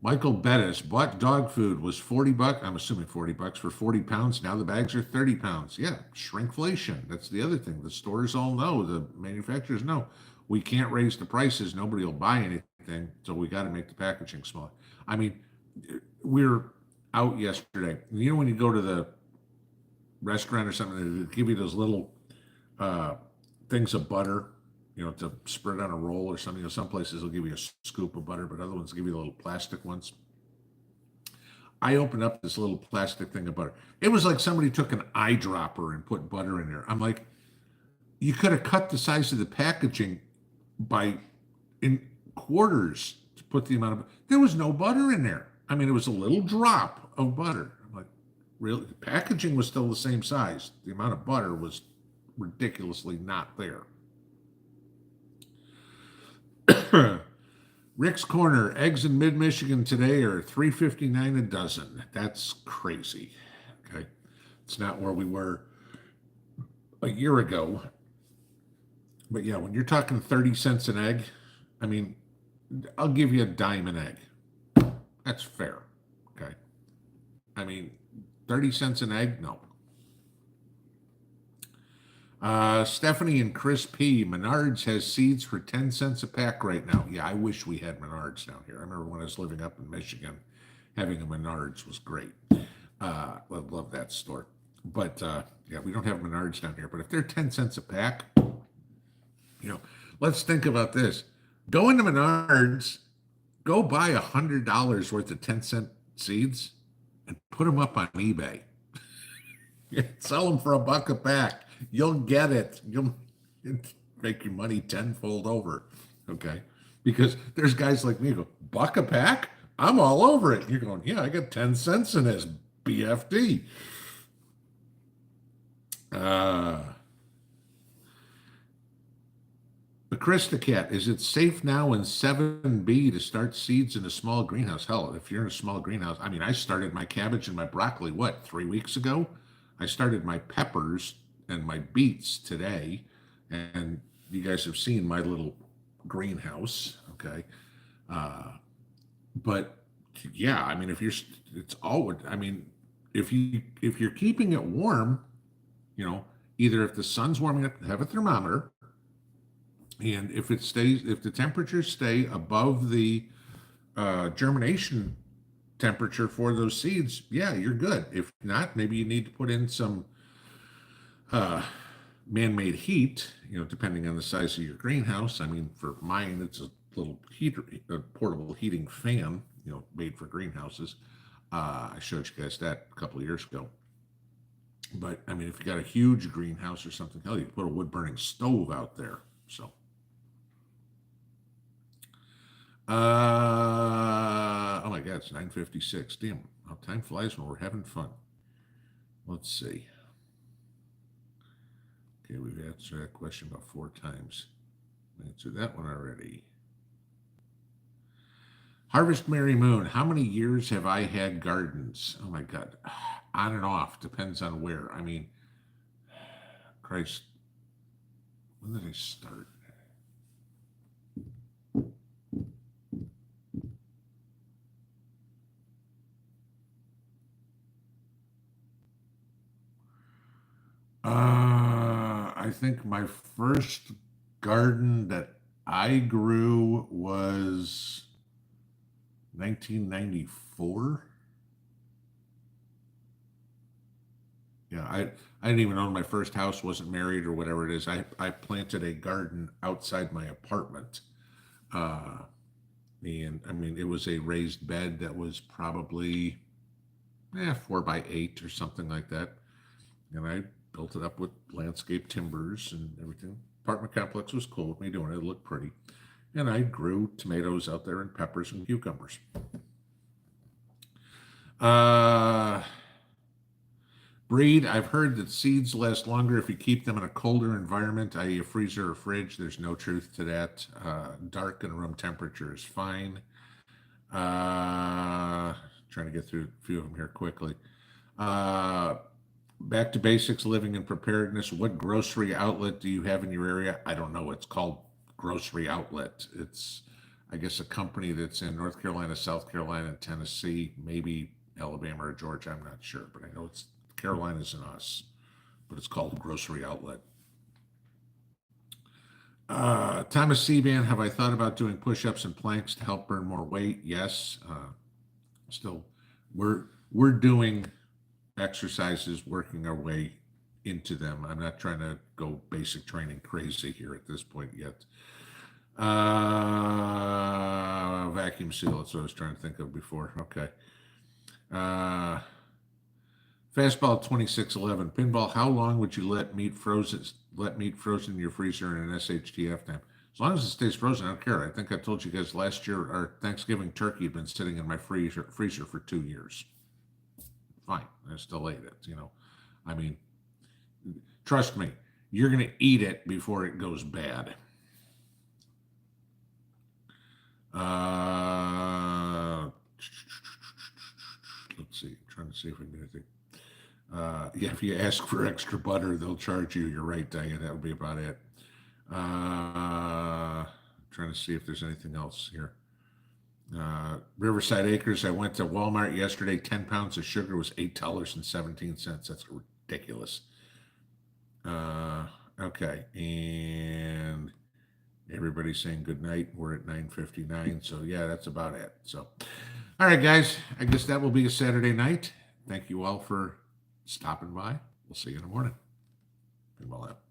A: Michael Bettis bought dog food, was $40. I'm assuming $40 for 40 pounds. Now the bags are 30 pounds. Yeah, shrinkflation. That's the other thing. The stores all know, the manufacturers know. We can't raise the prices. Nobody will buy anything. So we got to make the packaging smaller. I mean, we were out yesterday. When you go to the restaurant or something, they give you those little things of butter, to spread on a roll or something. Some places will give you a scoop of butter, but other ones give you the little plastic ones. I opened up this little plastic thing of butter. It was like somebody took an eyedropper and put butter in there. I'm like, you could have cut the size of the packaging in quarters to put the amount of. There was no butter in there. I mean, it was a little drop of butter. I'm like, really? The packaging was still the same size. The amount of butter was ridiculously not there. Rick's Corner, eggs in mid-Michigan today are $3.59 a dozen. That's crazy. Okay, it's not where we were a year ago. But yeah, when you're talking 30 cents an egg, I mean, I'll give you a dime an egg. That's fair. Okay. I mean, 30 cents an egg? No. Stephanie and Chris P. Menards has seeds for 10 cents a pack right now. Yeah, I wish we had Menards down here. I remember when I was living up in Michigan, having a Menards was great. I love that store. But yeah, we don't have Menards down here. But if they're 10 cents a pack, let's think about this. Go into Menards, go buy $100 worth of 10-cent seeds and put them up on eBay. Sell them for $1 a pack. You'll get it. You'll make your money tenfold over. Okay. Because there's guys like me who go, $1 a pack? I'm all over it. You're going, yeah, I got 10 cents in this BFD. The Christacat, is it safe now in 7B to start seeds in a small greenhouse? Hell, if you're in a small greenhouse, I mean, I started my cabbage and my broccoli, 3 weeks ago? I started my peppers and my beets today, and you guys have seen my little greenhouse, okay? But yeah, I mean, if you're keeping it warm, either if the sun's warming up, have a thermometer, and if the temperatures stay above the germination temperature for those seeds, yeah, you're good. If not, maybe you need to put in some man-made heat, depending on the size of your greenhouse. I mean, for mine, it's a little heater, a portable heating fan, made for greenhouses. I showed you guys that a couple of years ago. But I mean, if you got a huge greenhouse or something, hell, you can put a wood-burning stove out there. So. Oh my God, it's 9:56. Damn, how time flies when we're having fun. Let's see. Okay, we've answered that question about 4 times. I answered that one already. Harvest Mary Moon, how many years have I had gardens? Oh my God, on and off, depends on where. I mean, Christ, when did I start? I think my first garden that I grew was 1994. Yeah, I didn't even own my first house, wasn't married or whatever it is. I planted a garden outside my apartment. And I mean, it was a raised bed that was probably 4 by 8 or something like that. And I built it up with landscape timbers and everything. Apartment complex was cool with me doing it. It looked pretty. And I grew tomatoes out there and peppers and cucumbers. Breed, I've heard that seeds last longer if you keep them in a colder environment, i.e. a freezer or fridge. There's no truth to that. Dark and room temperature is fine. Trying to get through a few of them here quickly. Back to basics, living in preparedness. What grocery outlet do you have in your area? I don't know. It's called Grocery Outlet. It's, I guess, a company that's in North Carolina, South Carolina, and Tennessee, maybe Alabama or Georgia. I'm not sure, but I know it's Carolinas and us, but it's called Grocery Outlet. Thomas Seaban, have I thought about doing push-ups and planks to help burn more weight? Yes. Still, we're doing exercises, working our way into them. I'm not trying to go basic training crazy here at this point yet. Vacuum seal, that's what I was trying to think of before. Okay. Fastball 2611. Pinball, how long would you let meat frozen in your freezer in an SHTF time? As long as it stays frozen, I don't care. I think I told you guys last year our Thanksgiving turkey had been sitting in my freezer for 2 years. Fine, I still ate it, I mean, trust me, you're going to eat it before it goes bad. Let's see, I'm trying to see if we can do anything. Yeah, if you ask for extra butter, they'll charge you. You're right, Diane, that would be about it. Trying trying to see if there's anything else here. Riverside Acres, I went to Walmart yesterday. 10 pounds of sugar was $8.17. That's ridiculous. Okay, and everybody's saying good night. We're at 9:59, so yeah, that's about it. So, all right, guys, I guess that will be a Saturday night. Thank you all for stopping by. We'll see you in the morning. Pinball app.